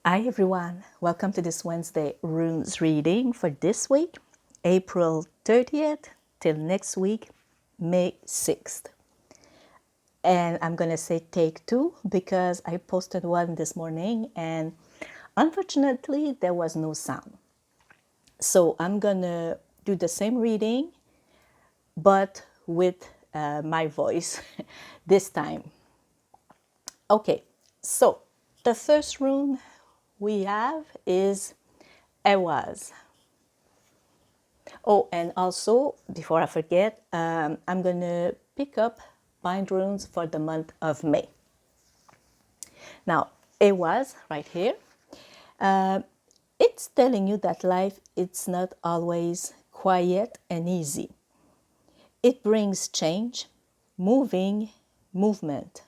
Hi everyone, welcome to this Wednesday runes reading for this week, April 30th till next week, May 6th. And I'm going to say take two because I posted one this morning and unfortunately there was no sound. So I'm going to do the same reading but with my voice this time. Okay, so the first rune we have is Ewas. Oh, and also, before I forget, I'm going to pick up Bindrunes for the month of May. Now, Ewas, right here, it's telling you that life it's not always quiet and easy. It brings change, movement.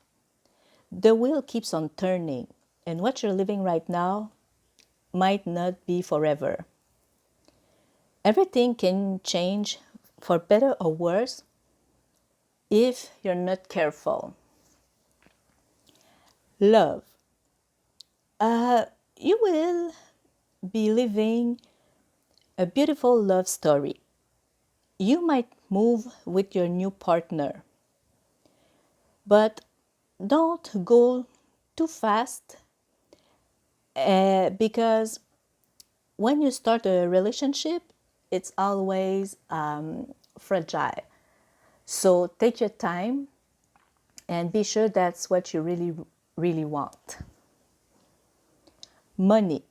The wheel keeps on turning, and what you're living right now might not be forever. Everything can change for better or worse if you're not careful. Love. You will be living a beautiful love story. You might move with your new partner, but don't go too fast because when you start a relationship, it's always fragile. So take your time and be sure that's what you really want. Money.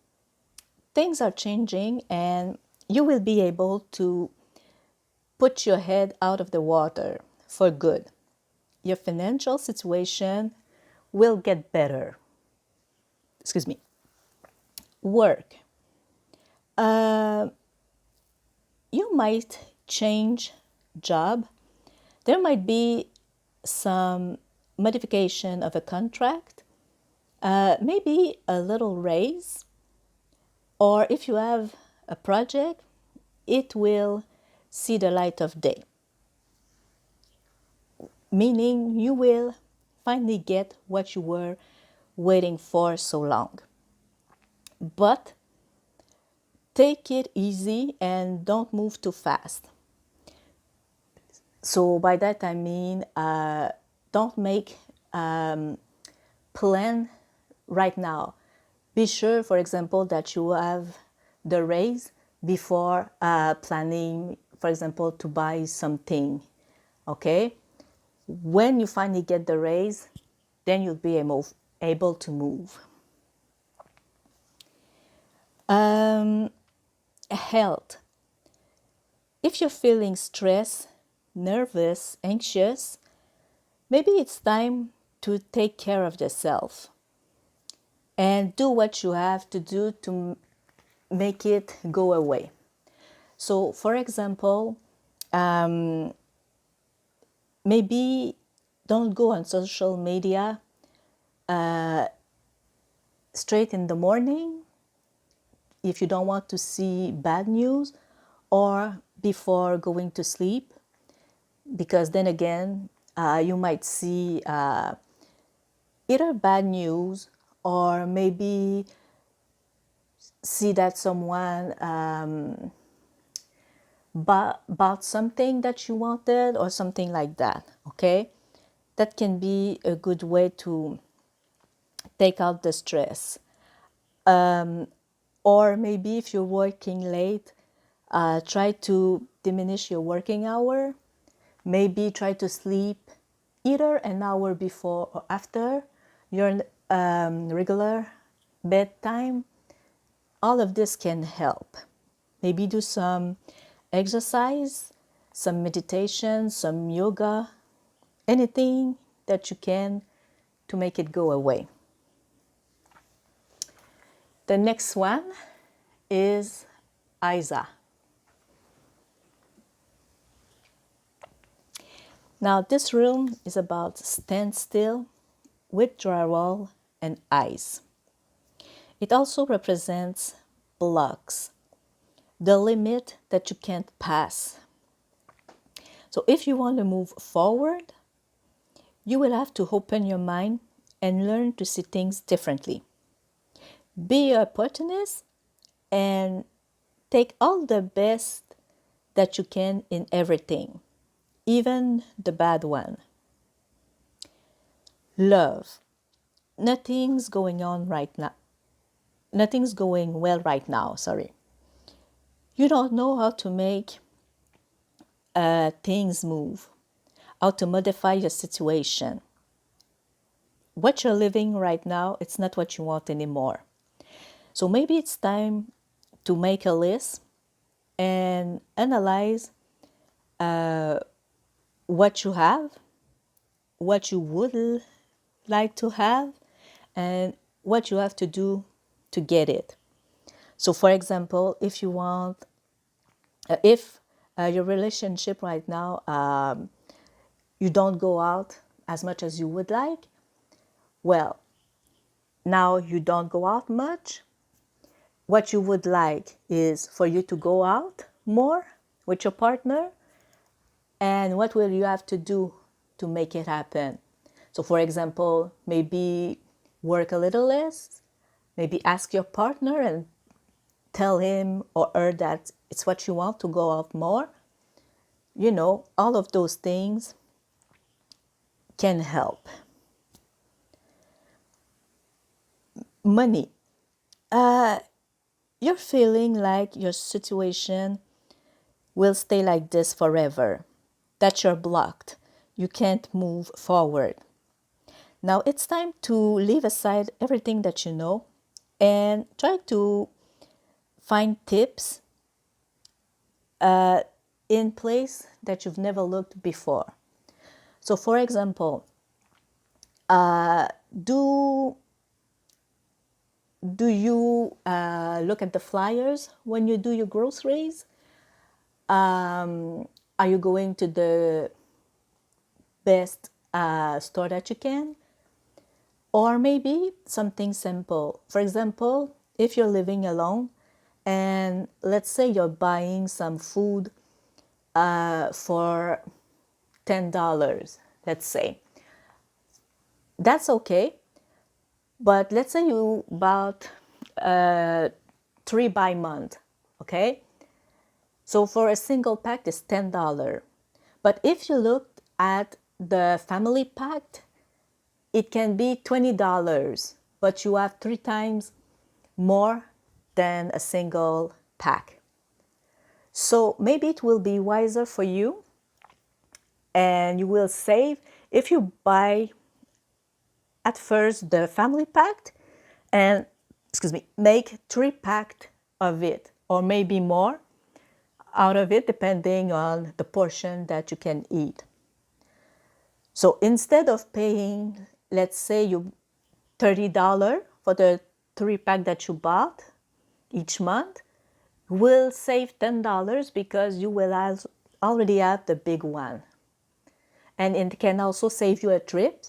Things are changing and you will be able to put your head out of the water for good. Your financial situation will get better. Excuse me. Work. You might change job. There might be some modification of a contract, maybe a little raise, or if you have a project, it will see the light of day. Meaning you will finally get what you were waiting for so long. But take it easy and don't move too fast. So by that I mean don't make plan right now. Be sure, for example, that you have the raise before planning, for example, to buy something. Okay? When you finally get the raise, then you'll be able to move. Health. If you're feeling stressed, nervous, anxious, maybe it's time to take care of yourself and do what you have to do to make it go away. So, for example, maybe don't go on social media straight in the morning if you don't want to see bad news, or before going to sleep, because then again you might see either bad news or maybe see that someone bought something that you wanted or something like that. Okay, that can be a good way to take out the stress. Or maybe if you're working late, try to diminish your working hour. Maybe try to sleep either an hour before or after your regular bedtime. All of this can help. Maybe do some exercise, some meditation, some yoga, anything that you can to make it go away. The next one is Isa. Now this room is about standstill, withdrawal, and ice. It also represents blocks, the limit that you can't pass. So if you want to move forward, you will have to open your mind and learn to see things differently. Be your opportunist and take all the best that you can in everything, even the bad one. Love. Nothing's going on right now. Nothing's going well right now, sorry. You don't know how to make things move, how to modify your situation. What you're living right now, it's not what you want anymore. So maybe it's time to make a list and analyze what you have, what you would like to have, and what you have to do to get it. So, for example, if you want, if your relationship right now, you don't go out as much as you would like, well, now you don't go out much. What you would like is for you to go out more with your partner. And what will you have to do to make it happen? So, for example, maybe work a little less, maybe ask your partner and tell him or her that it's what you want to go out more. You know, all of those things can help. Money. You're feeling like your situation will stay like this forever, that you're blocked. You can't move forward. Now it's time to leave aside everything that you know and try to find tips in place that you've never looked before. So, for example, do you look at the flyers when you do your groceries? Are you going to the best store that you can? Or maybe something simple. For example, if you're living alone and let's say you're buying some food for $10, let's say. That's okay. But let's say you bought 3 by month, okay? So for a single pack, it's $10. But if you look at the family pack, it can be $20, but you have 3 times more than a single pack. So maybe it will be wiser for you and you will save if you buy at first the family pack and make 3 pack of it or maybe more out of it depending on the portion that you can eat. So instead of paying, let's say you $30 for the 3 pack that you bought each month, you will save $10 because you will already have the big one. And it can also save you a trip,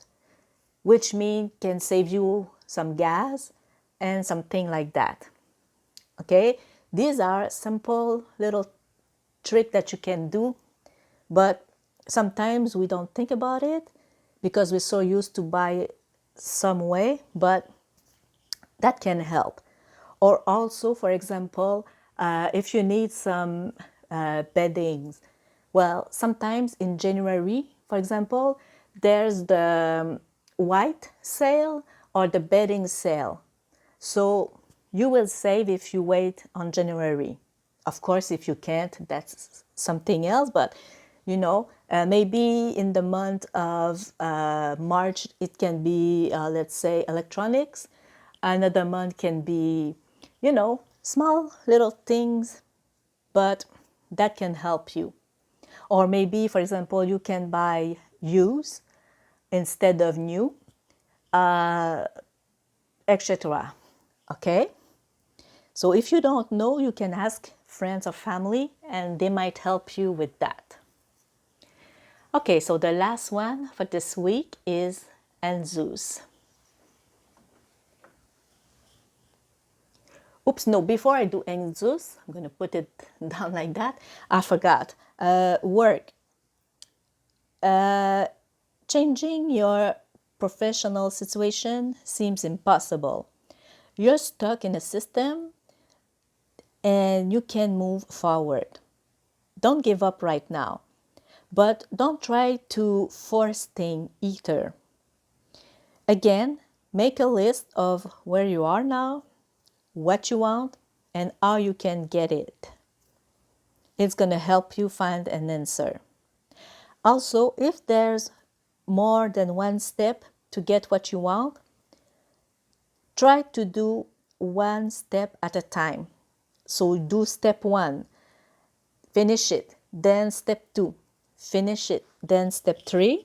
which means can save you some gas and something like that. Okay, these are simple little tricks that you can do, but sometimes we don't think about it because we're so used to buy some way, but that can help. Or also, for example, if you need some beddings, well, sometimes in January, for example, there's the white sale or the bedding sale. So you will save if you wait on January. Of course, if you can't, that's something else. But, you know, maybe in the month of March, it can be, let's say, electronics. Another month can be, you know, small little things, but that can help you. Or maybe, for example, you can buy used instead of new, etc. Okay? So if you don't know, you can ask friends or family and they might help you with that. Okay, so the last one for this week is Enzus. Oops, no, before I do Enzus, I'm going to put it down like that. I forgot. Work. Changing your professional situation seems impossible. You're stuck in a system and you can move forward. Don't give up right now, but don't try to force things either. Again, make a list of where you are now, what you want, and how you can get it. It's going to help you find an answer. Also, if there's more than one step to get what you want, try to do one step at a time. So do step 1, finish it, then step 2, finish it, then step 3,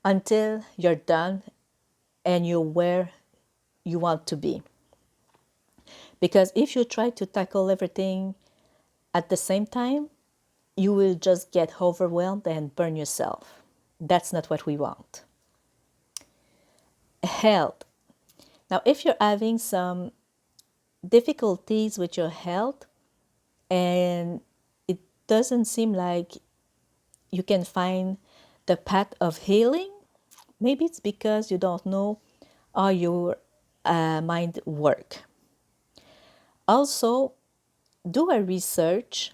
until you're done and you're where you want to be. Because if you try to tackle everything at the same time, you will just get overwhelmed and burn yourself. That's not what we want. Health. Now, if you're having some difficulties with your health and it doesn't seem like you can find the path of healing, maybe it's because you don't know how your mind works. Also, do a research.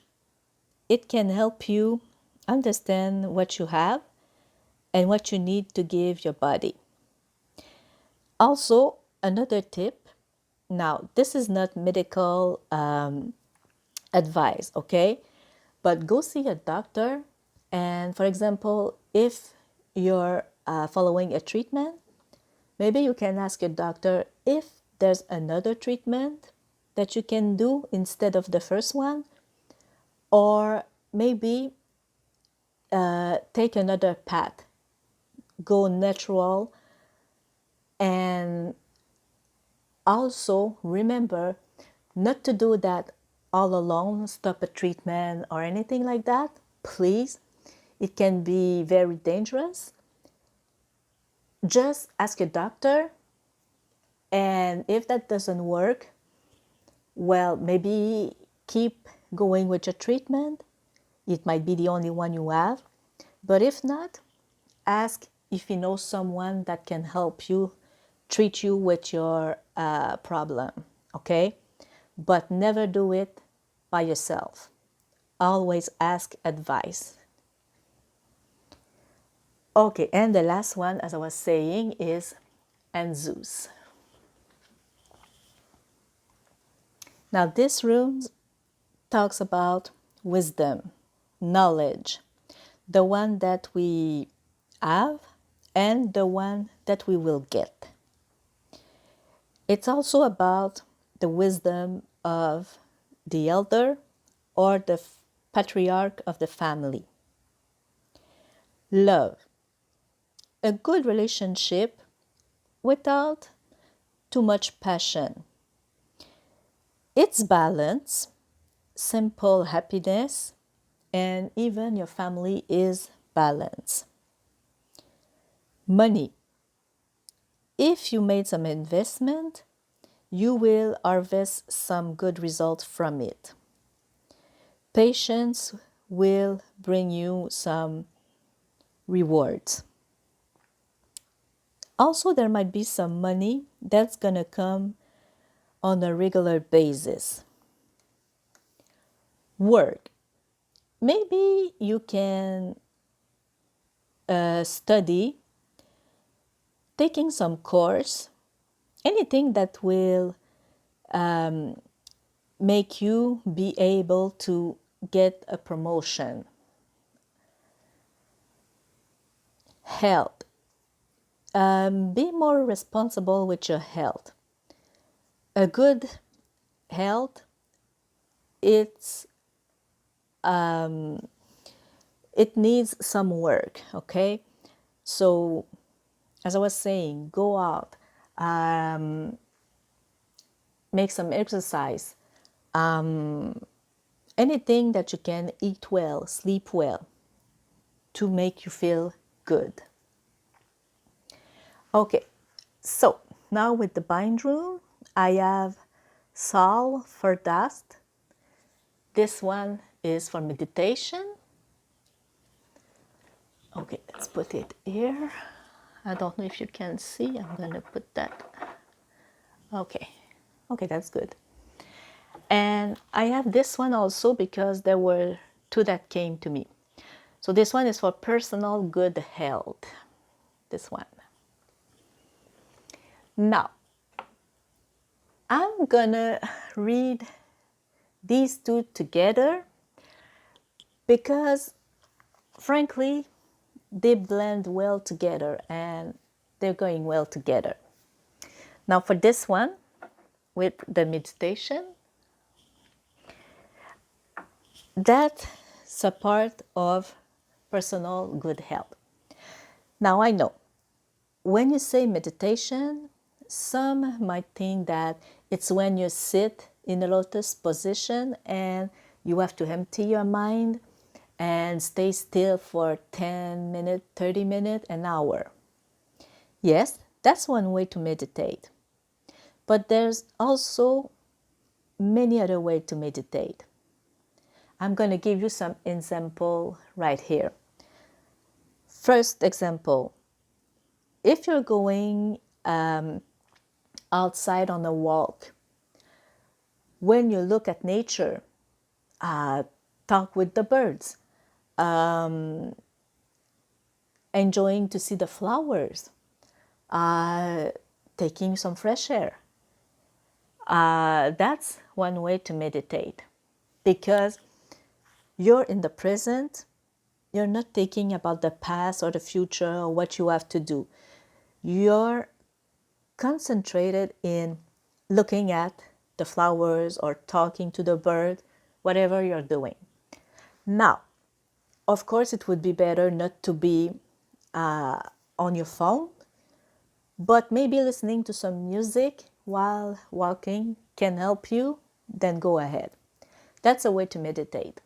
It can help you understand what you have and what you need to give your body. Also, another tip. Now, this is not medical advice, okay? But go see a doctor. And for example, if you're following a treatment, maybe you can ask your doctor if there's another treatment that you can do instead of the first one, or maybe take another path, go natural. And also remember not to do that all alone, stop a treatment or anything like that, please. It can be very dangerous. Just ask your doctor, and if that doesn't work, well, maybe keep going with your treatment. It might be the only one you have. But if not, ask if you know someone that can help you treat you with your problem, okay? But never do it by yourself. Always ask advice. Okay, and the last one, as I was saying, is Zeus. Now, this room talks about wisdom, knowledge, the one that we have and the one that we will get. It's also about the wisdom of the elder or the patriarch of the family. Love. A good relationship without too much passion. It's balance, simple happiness, and even your family is balance. Money. If you made some investment, you will harvest some good results from it. Patience will bring you some rewards. Also, there might be some money that's going to come on a regular basis. Work. Maybe you can study, taking some course, anything that will make you be able to get a promotion. Health. Be more responsible with your health. A good health, it needs some work, okay? So, as I was saying, go out, make some exercise, anything that you can, eat well, sleep well, to make you feel good. Okay, so now with the Bindrune, I have Sál Ferđast. This one is for meditation. Okay, let's put it here. I don't know if you can see. I'm going to put that. Okay. Okay, that's good. And I have this one also because there were two that came to me. So this one is for personal good health. This one. Now, I'm gonna read these two together because, frankly, they blend well together and they're going well together. Now, for this one, with the meditation, that's a part of personal good health. Now, I know when you say meditation, some might think that it's when you sit in a lotus position and you have to empty your mind and stay still for 10 minutes, 30 minutes, an hour. Yes, that's one way to meditate. But there's also many other ways to meditate. I'm going to give you some example right here. First example, if you're going outside on a walk, when you look at nature, talk with the birds, enjoying to see the flowers, taking some fresh air. That's one way to meditate because you're in the present. You're not thinking about the past or the future or what you have to do. You're concentrated in looking at the flowers or talking to the bird, whatever you're doing. Now, of course, it would be better not to be on your phone, but maybe listening to some music while walking can help you, then go ahead. That's a way to meditate.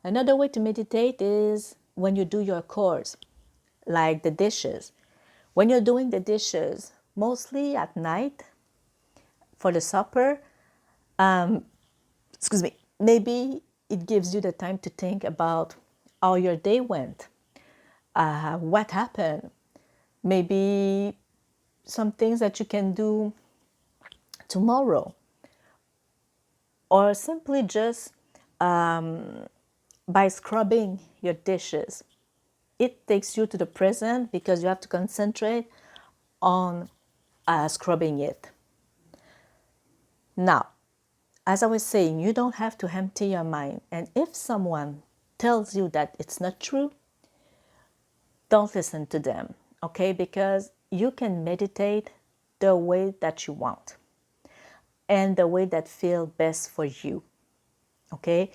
Another way to meditate is when you do your chores, like the dishes. When you're doing the dishes, mostly at night for the supper, maybe it gives you the time to think about how your day went, what happened, maybe some things that you can do tomorrow, or simply just by scrubbing your dishes. It takes you to the present because you have to concentrate on scrubbing it. Now, as I was saying, you don't have to empty your mind. And if someone tells you that it's not true, don't listen to them, okay? Because you can meditate the way that you want and the way that feels best for you, okay?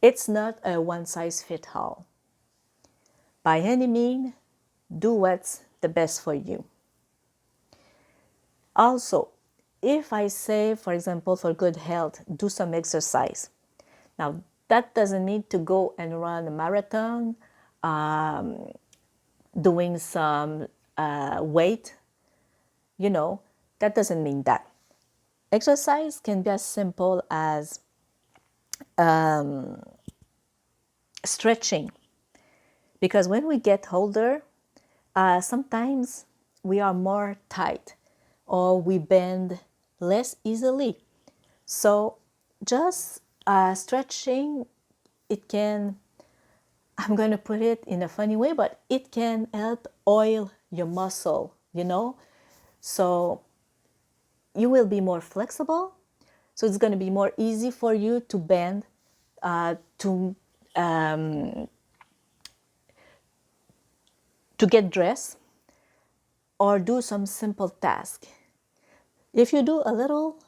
It's not a one-size-fits-all. By any means, do what's the best for you. Also, if I say, for example, for good health, do some exercise. Now, that doesn't mean to go and run a marathon, doing some weight, that doesn't mean that. Exercise can be as simple as stretching. Because when we get older, sometimes we are more tight or we bend less easily. So just stretching, it can, I'm going to put it in a funny way, but it can help oil your muscle, So you will be more flexible. So it's going to be more easy for you to bend, to get dressed or do some simple task. If you do a little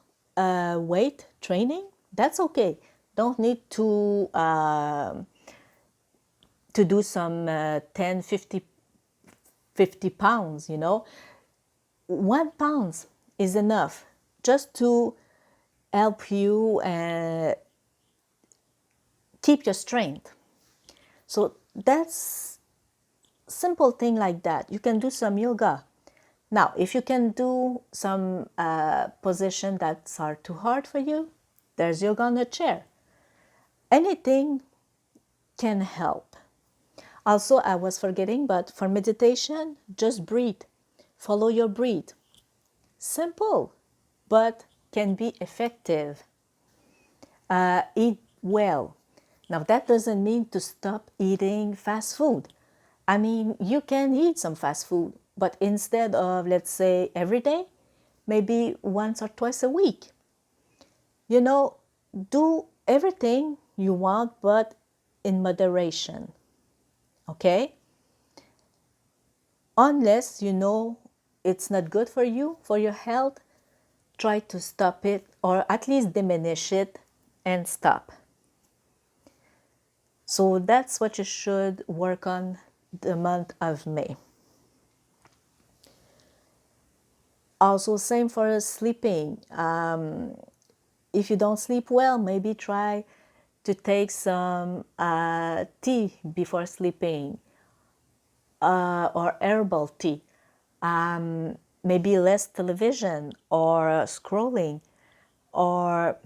weight training, that's okay. Don't need to do some 10, 50 pounds, 1 pound is enough just to help you keep your strength. So that's simple thing like that. You can do some yoga. Now, if you can do some position that are too hard for you, there's yoga on a chair. Anything can help. Also, I was forgetting, but for meditation, just breathe. Follow your breath. Simple, but can be effective. Eat well. Now, that doesn't mean to stop eating fast food. I mean, you can eat some fast food, but instead of, let's say, every day, maybe once or twice a week. You know, do everything you want, but in moderation. Okay? Unless you know it's not good for you, for your health, try to stop it or at least diminish it and stop. So that's what you should work on the month of May. Also, same for sleeping. If you don't sleep well, maybe try to take some tea before sleeping or herbal tea. Maybe less television or scrolling or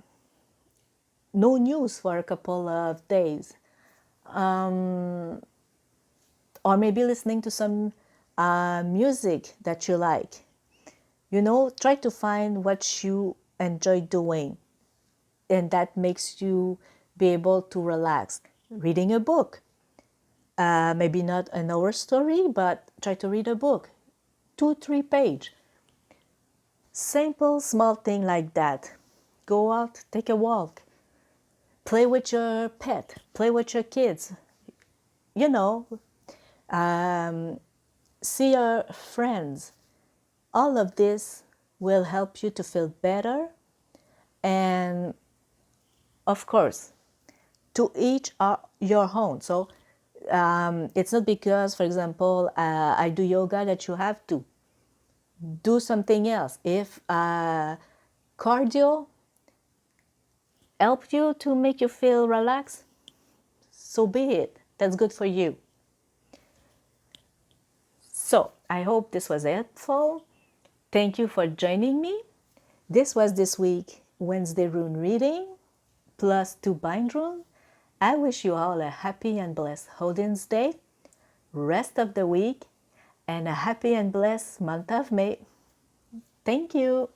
no news for a couple of days. Or maybe listening to some music that you like. You know, try to find what you enjoy doing and that makes you be able to relax. Reading a book. Maybe not an hour story, but try to read a book. 2-3 page. Simple, small thing like that. Go out, take a walk. Play with your pet. Play with your kids. You know, see your friends. All of this will help you to feel better. And of course, to each your own. So it's not because, for example, I do yoga that you have to do something else. If cardio help you to make you feel relaxed, so be it. That's good for you. So I hope this was helpful. Thank you for joining me. This was this week Wednesday rune reading plus 2 Bindrune. I wish you all a happy and blessed Holdings Day, rest of the week, and a happy and blessed month of May. Thank you.